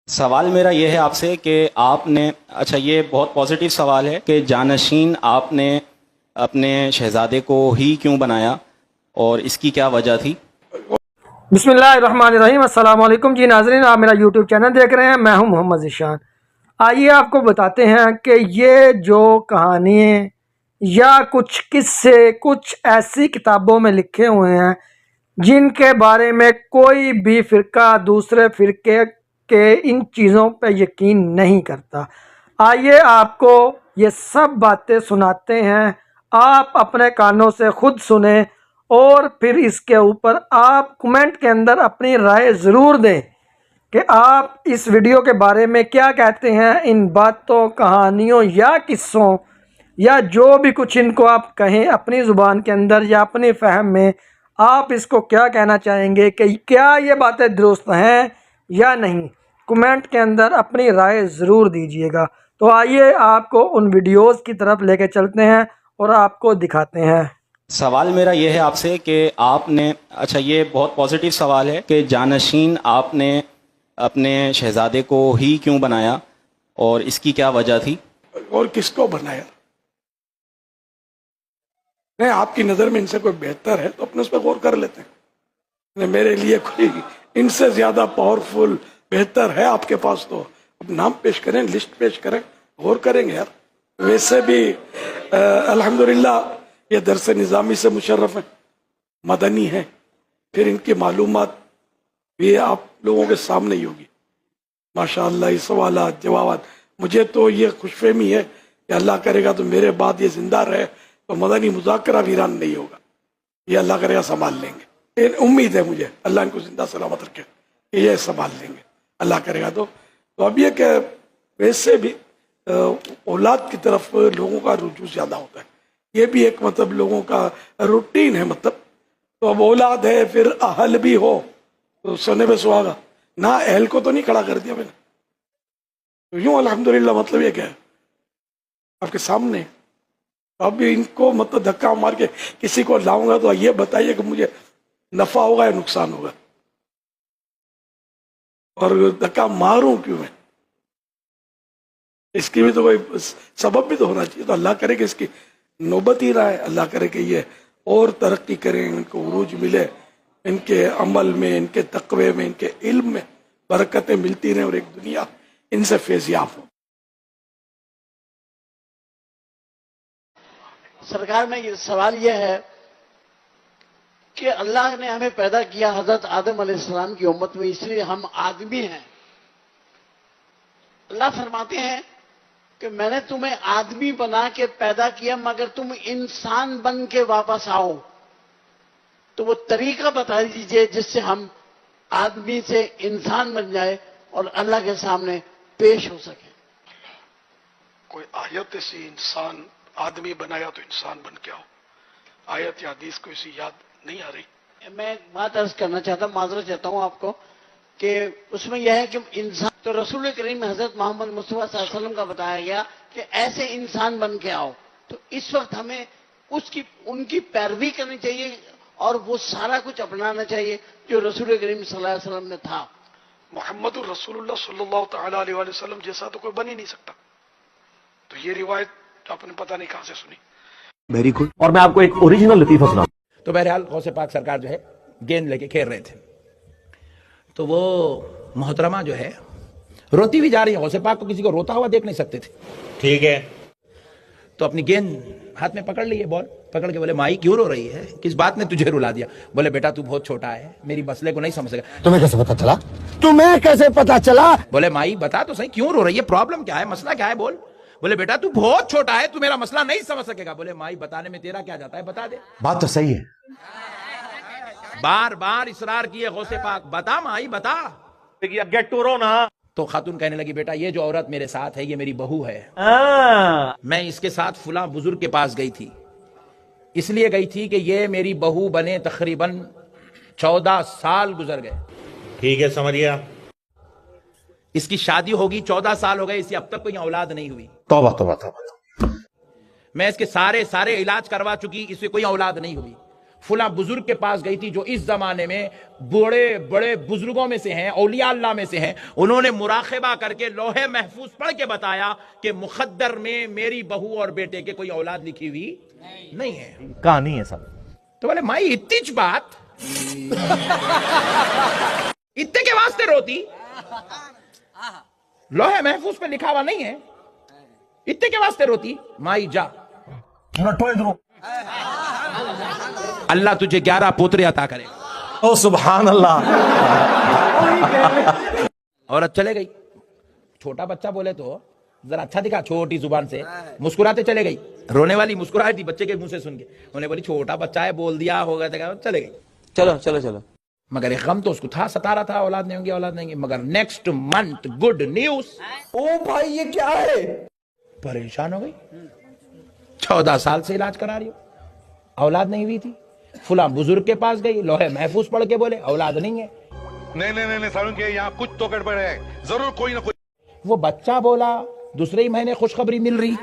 سوال میرا یہ ہے آپ سے کہ آپ نے یہ بہت پازیٹیو سوال ہے کہ جانشین آپ نے اپنے شہزادے کو ہی کیوں بنایا اور اس کی کیا وجہ تھی؟ بسم اللہ الرحمن الرحیم۔ السلام علیکم جی ناظرین، آپ میرا یوٹیوب چینل دیکھ رہے ہیں، میں ہوں محمد ذیشان۔ آئیے آپ کو بتاتے ہیں کہ یہ جو کہانی یا کچھ قصے کچھ ایسی کتابوں میں لکھے ہوئے ہیں جن کے بارے میں کوئی بھی فرقہ دوسرے فرقے کے ان چیزوں پہ یقین نہیں کرتا۔ آئیے آپ کو یہ سب باتیں سناتے ہیں، آپ اپنے کانوں سے خود سنیں اور پھر اس کے اوپر آپ کمنٹ کے اندر اپنی رائے ضرور دیں کہ آپ اس ویڈیو کے بارے میں کیا کہتے ہیں۔ ان باتوں، کہانیوں یا قصوں یا جو بھی کچھ ان کو آپ کہیں اپنی زبان کے اندر یا اپنی فہم میں، آپ اس کو کیا کہنا چاہیں گے کہ کیا یہ باتیں درست ہیں یا نہیں؟ کمنٹ کے اندر اپنی رائے ضرور دیجیے گا۔ تو آئیے آپ کو ان ویڈیوز کی طرف لے کے چلتے ہیں اور آپ کو دکھاتے ہیں۔ سوال میرا یہ ہے آپ سے کہ آپ نے یہ بہت پازیٹیو سوال ہے کہ جانشین آپ نے اپنے شہزادے کو ہی کیوں بنایا اور اس کی کیا وجہ تھی؟ اور کس کو بنایا؟ نہیں، آپ کی نظر میں ان سے کوئی بہتر ہے تو اپنے اس پہ غور کر لیتے ہیں۔ میرے لیے کوئی ان سے زیادہ پاورفل بہتر ہے آپ کے پاس تو اب نام پیش کریں، لسٹ پیش کریں، غور کریں گے یار۔ ویسے بھی الحمدللہ یہ درس نظامی سے مشرف ہیں، مدنی ہیں، پھر ان کی معلومات بھی آپ لوگوں کے سامنے ہی ہوگی ماشاءاللہ۔ یہ سوالات جوابات، مجھے تو یہ خوش فہمی ہے کہ اللہ کرے گا تو میرے بعد یہ زندہ رہے تو مدنی مذاکرہ ویران نہیں ہوگا، یہ اللہ کرے گا سنبھال لیں گے۔ امید ہے مجھے اللہ ان کو زندہ سلامت رکھے کہ یہ سنبھال لیں گے اللہ کرے گا تو اب یہ کہ ویسے بھی اولاد کی طرف لوگوں کا رجوع زیادہ ہوتا ہے، یہ بھی ایک لوگوں کا روٹین ہے۔ تو اب اولاد ہے پھر اہل بھی ہو تو سونے پہ سہاگا، نہ اہل کو تو نہیں کھڑا کر دیا میں نے، تو یوں الحمدللہ یہ کیا ہے آپ کے سامنے۔ اب ان کو دھکا مار کے کسی کو لاؤں گا تو یہ بتائیے کہ مجھے نفع ہوگا یا نقصان ہوگا، اور دھکا ماروں کیوں میں؟ اس کی بھی تو کوئی سبب بھی تو ہونا چاہیے۔ تو اللہ کرے کہ اس کی نوبت ہی رہا ہے، اللہ کرے کہ یہ اور ترقی کریں، ان کو عروج ملے، ان کے عمل میں، ان کے تقوی میں، ان کے علم میں برکتیں ملتی رہیں اور ایک دنیا ان سے فیضیاب ہو۔ سرکار میں یہ سوال یہ ہے کہ اللہ نے ہمیں پیدا کیا حضرت آدم علیہ السلام کی امت میں، اس لیے ہم آدمی ہیں۔ اللہ فرماتے ہیں کہ میں نے تمہیں آدمی بنا کے پیدا کیا مگر تم انسان بن کے واپس آؤ، تو وہ طریقہ بتا دیجئے جس سے ہم آدمی سے انسان بن جائے اور اللہ کے سامنے پیش ہو سکے۔ کوئی آیت ایسی انسان آدمی بنایا تو انسان بن کے آؤ، آیت یا حدیث کو اسی یاد نہیں آ رہی۔ میں ایک بات عرض کرنا چاہتا ہوں، معذرت چاہتا ہوں آپ کو، کہ اس میں یہ ہے کہ انسان تو رسول کریم حضرت محمد مصطفیٰ صلی اللہ علیہ وسلم کا بتایا گیا کہ ایسے انسان بن کے آؤ، تو اس وقت ہمیں ان کی پیروی کرنی چاہیے اور وہ سارا کچھ اپنانا چاہیے جو رسول کریم صلی اللہ علیہ وسلم نے تھا۔ محمد الرسول اللہ صلی اللہ تعالیٰ علیہ وآلہ وسلم جیسا تو کوئی بن ہی نہیں سکتا، تو یہ روایت آپ نے پتہ نہیں کہاں سے سنی۔ Very good. اور میں آپ کو ایک اوریجنل لطیفہ سناؤں۔ تو بہرحال غوث پاک سرکار جو ہے گیند لے کے کھیل رہے تھے، تو وہ محترمہ جو ہے روتی بھی جا رہی ہے، غوث پاک کو کسی کو روتا ہوا دیکھ نہیں سکتے تھے، ٹھیک ہے؟ تو اپنی گیند ہاتھ میں پکڑ لی ہے، بال پکڑ کے بولے مائی کیوں رو رہی ہے، کس بات نے تجھے رلا دیا؟ بولے بیٹا تو بہت چھوٹا ہے، میری مسئلے کو نہیں سمجھ سکا۔ تمہیں کیسے پتا چلا؟ تمہیں کیسے پتا چلا؟ بولے مائی بتا تو صحیح کیوں رو رہی ہے، پرابلم کیا ہے، مسئلہ کیا ہے بول۔ بولے بیٹا تو بہت چھوٹا ہے، تو میرا مسئلہ نہیں سمجھ سکے گا۔ بولے مائی بتانے میں تیرا کیا جاتا ہے، بتا دے۔ بات تو صحیح ہے۔ بار بار اصرار کیے غوث پاک، بتا مائی بتا۔ گیٹ ٹو رو نا۔ تو خاتون کہنے لگی بیٹا یہ جو عورت میرے ساتھ ہے یہ میری بہو ہے، میں اس کے ساتھ فلاں بزرگ کے پاس گئی تھی، اس لیے گئی تھی کہ یہ میری بہو بنے تقریباً 14 سال گزر گئے، ٹھیک ہے سمجھ گیا۔ اس کی شادی ہوگی 14 سال ہو گئے، اسے اب تک کوئی اولاد نہیں ہوئی، توبہ توبہ توبہ۔ میں اس کے سارے علاج کروا چکی، اس سے کوئی اولاد نہیں ہوئی، فلاں بزرگ کے پاس گئی تھی جو اس زمانے میں بڑے بڑے بزرگوں میں سے ہیں، اولیاء اللہ میں سے ہیں، انہوں نے مراقبہ کر کے لوح محفوظ پڑھ کے بتایا کہ مخدر میں میری بہو اور بیٹے کے کوئی اولاد لکھی ہوئی نہیں ہے، کہانی ہے سب. تو بولے مائی اتنی بات اتنے کے واسطے روتی، لوح محفوظ پہ لکھا ہوا نہیں ہے، اتنے کے واسطے روتی. مائی جا، اللہ تجھے 11 پوترے عطا کرے. او سبحان اللہ. عورت چلے گئی. چھوٹا بچہ بولے تو ذرا اچھا دکھا، چھوٹی زبان سے مسکراتے چلے گئی. رونے والی مسکرائی تھی بچے کے منہ سے سن کے، انہیں بولی چھوٹا بچہ ہے، بول دیا ہوگا، چلے گئی. چلو چلو چلو. مگر ایک غم تو اس کو تھا، ستا رہا تھا، اولاد نہیں ہوں گی اولاد نہیں ہوں گی. مگر نیکسٹ منتھ گڈ نیوز. او بھائی یہ کیا ہے؟ پریشان ہو گئی. 14 سال سے علاج کرا رہی ہو، اولاد نہیں ہوئی تھی. فلاں بزرگ کے پاس گئی، لوح محفوظ پڑھ کے بولے اولاد نہیں ہے. نہیں سالوں کے یہاں کچھ تو گڑبڑ ہے، ضرور کوئی نہ کوئی. وہ بچہ بولا، دوسرے ہی مہینے خوشخبری مل رہی.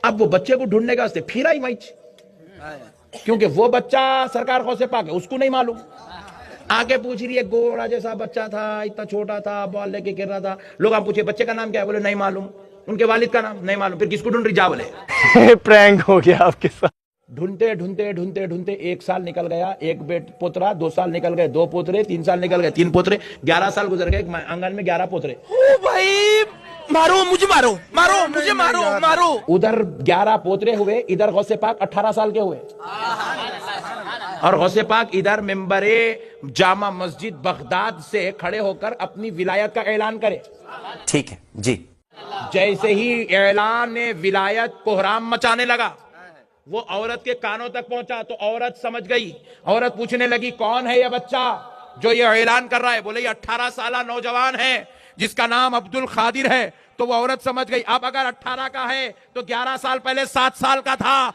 اب وہ بچے کو ڈھونڈنے کا واسطے پھر آئی مائچ، کیونکہ وہ بچہ سرکار غوث پاک ہے، اس کو نہیں معلوم. آگے پوچھ رہی ہے، گوڑا جیسا بچہ تھا، اتنا چھوٹا تھا، بال لے کے گر رہا تھا. لوگ ہم پوچھے بچے کا نام کیا ہے، بولے نہیں معلوم. ان کے والد کا نام نہیں معلوم. پھر کس کو ڈھونڈ رہی، جا بولے. پرینک ہو گیا آپ کے ساتھ. ڈھونڈتے ڈھونڈتے ڈھونڈتے ڈھونڈتے 1 سال نکل گیا، ایک پوترا. 2 سال نکل گئے، 2 پوترے. 3 سال نکل گئے، 3 پوترے. 11 سال گزر گئے، آنگن میں 11 پوترے. او بھائی مارو مجھے، مارو مارو مجھے، مارو مارو. ادھر 11 پوترے ہوئے، ادھر غوث پاک 18 سال کے ہوئے. اور غوث پاک ادھر ممبر جامع مسجد بغداد سے کھڑے ہو کر اپنی ولایت کا اعلان کرے. ٹھیک ہے جی. جیسے ہی اعلان ولایت کوہرام مچانے لگا، وہ عورت کے کانوں تک پہنچا تو عورت سمجھ گئی. عورت پوچھنے لگی کون ہے یہ بچہ جو یہ اعلان کر رہا ہے؟ بولے یہ 18 سالہ نوجوان ہے جس کا نام عبد القادر ہے. تو وہ عورت سمجھ گئی اب اگر 18 کا ہے تو 11 سال پہلے 7 سال کا تھا.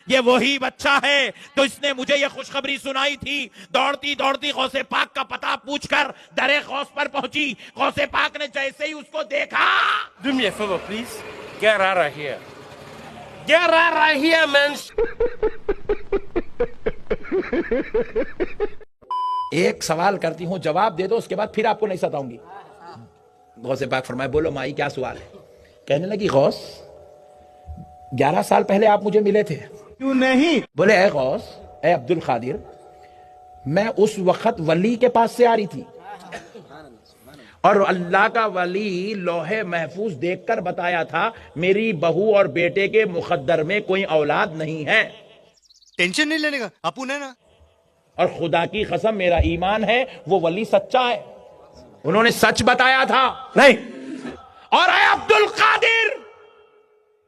یہ وہی بچہ ہے تو اس نے مجھے یہ خوشخبری سنائی تھی. دوڑتی دوڑتی غوث پاک کا پتہ پوچھ کر در غوث پر پہنچی. غوث پاک نے جیسے ہی اس کو دیکھا، Do me a favor, please. Get out of here. Get out of here, man. ایک سوال کرتی ہوں، جواب دے دو، اس کے بعد پھر آپ کو نہیں ستاؤں گی. غوث پاک فرمائے بولو مائی کیا سوال ہے؟ کہنے لگی غوث 11 سال پہلے آپ مجھے ملے تھے. کیوں نہیں؟ بولے اے غوث، اے عبد القادر، میں اس وقت ولی کے پاس سے آ رہی تھی اور اللہ کا ولی لوح محفوظ دیکھ کر بتایا تھا میری بہو اور بیٹے کے مقدر میں کوئی اولاد نہیں ہے. ٹینشن نہیں لینے کا اپو نے نا. اور خدا کی قسم میرا ایمان ہے وہ ولی سچا ہے، انہوں نے سچ بتایا تھا. نہیں. اور اے عبد القادر،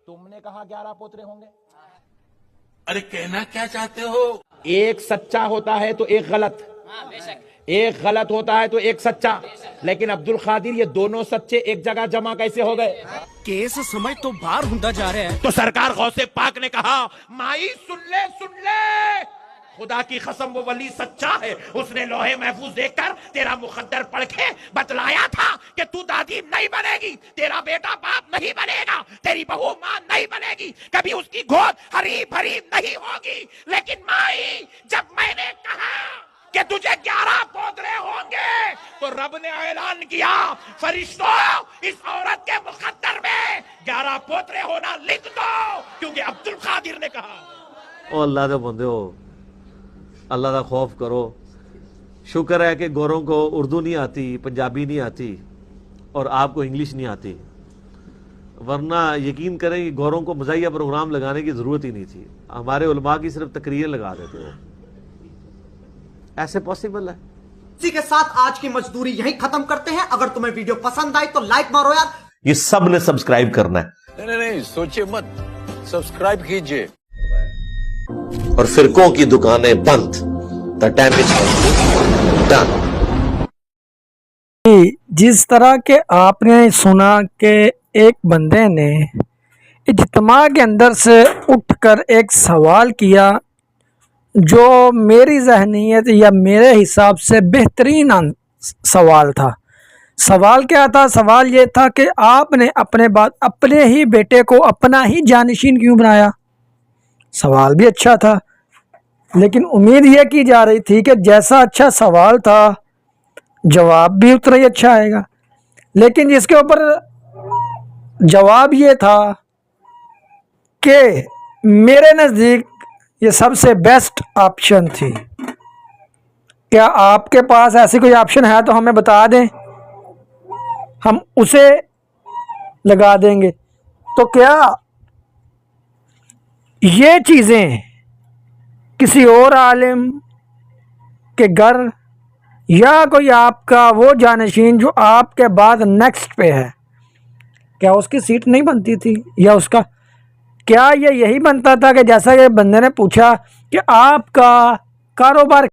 تم نے کہا 11 پوترے ہوں گے. ارے کہنا کیا چاہتے ہو؟ ایک سچا ہوتا ہے تو ایک غلط، ایک غلط ہوتا ہے تو ایک سچا. لیکن عبد القادر یہ دونوں سچے ایک جگہ جمع کیسے ہو گئے؟ کیس سمجھ تو باہر ہوندا جا رہا ہے. تو سرکار غوث پاک نے کہا مائی سن لے سن لے، خدا کی قسم وہ ولی سچا ہے. اس نے لوح محفوظ دیکھ کر تیرا مقدر پڑھ کے بتلایا تھا کہ تو دادی نہیں بنے گی، تیرا بیٹا باپ نہیں بنے گا، تیری بہو ماں نہیں بنے گی، کبھی اس کی گود حریم حریم نہیں ہوگی. لیکن مائی جب میں نے کہا کہ تجھے 11 پوترے ہوں گے تو رب نے اعلان کیا فرشتوں اس عورت کے مقدر میں 11 پوترے ہونا لکھ دو، کیونکہ عبد القادر نے کہا. او اللہ دے بندے ہو، اللہ دا خوف کرو. شکر ہے کہ گوروں کو اردو نہیں آتی، پنجابی نہیں آتی اور آپ کو انگلش نہیں آتی، ورنہ یقین کریں کہ گوروں کو مزاحیہ پروگرام لگانے کی ضرورت ہی نہیں تھی. ہمارے علماء کی صرف تقریر لگا دیتے ہو. ایسے پاسبل ہے. اسی کے ساتھ آج کی مزدوری یہیں ختم کرتے ہیں. اگر تمہیں ویڈیو پسند آئی تو لائک مارو یار. یہ سب نے سبسکرائب کرنا ہے. نہیں سوچے مت، سبسکرائب کیجئے. اور فرقوں کی دکانیں بند. The time is done. جس طرح کہ آپ نے سنا کہ ایک بندے نے اجتماع کے اندر سے اٹھ کر ایک سوال کیا جو میری ذہنیت یا میرے حساب سے بہترین سوال تھا. سوال کیا تھا؟ سوال یہ تھا کہ آپ نے اپنے ہی بیٹے کو اپنا ہی جانشین کیوں بنایا؟ سوال بھی اچھا تھا لیکن امید یہ کی جا رہی تھی کہ جیسا اچھا سوال تھا جواب بھی اتنا ہی اچھا آئے گا، لیکن جس کے اوپر جواب یہ تھا کہ میرے نزدیک یہ سب سے بیسٹ آپشن تھی۔ کیا آپ کے پاس ایسی کوئی آپشن ہے تو ہمیں بتا دیں، ہم اسے لگا دیں گے۔ تو کیا یہ چیزیں کسی اور عالم کے گھر یا کوئی آپ کا وہ جانشین جو آپ کے بعد نیکسٹ پہ ہے، کیا اس کی سیٹ نہیں بنتی تھی؟ یا اس کا کیا یہ یہی بنتا تھا کہ جیسا کہ بندے نے پوچھا کہ آپ کا کاروبار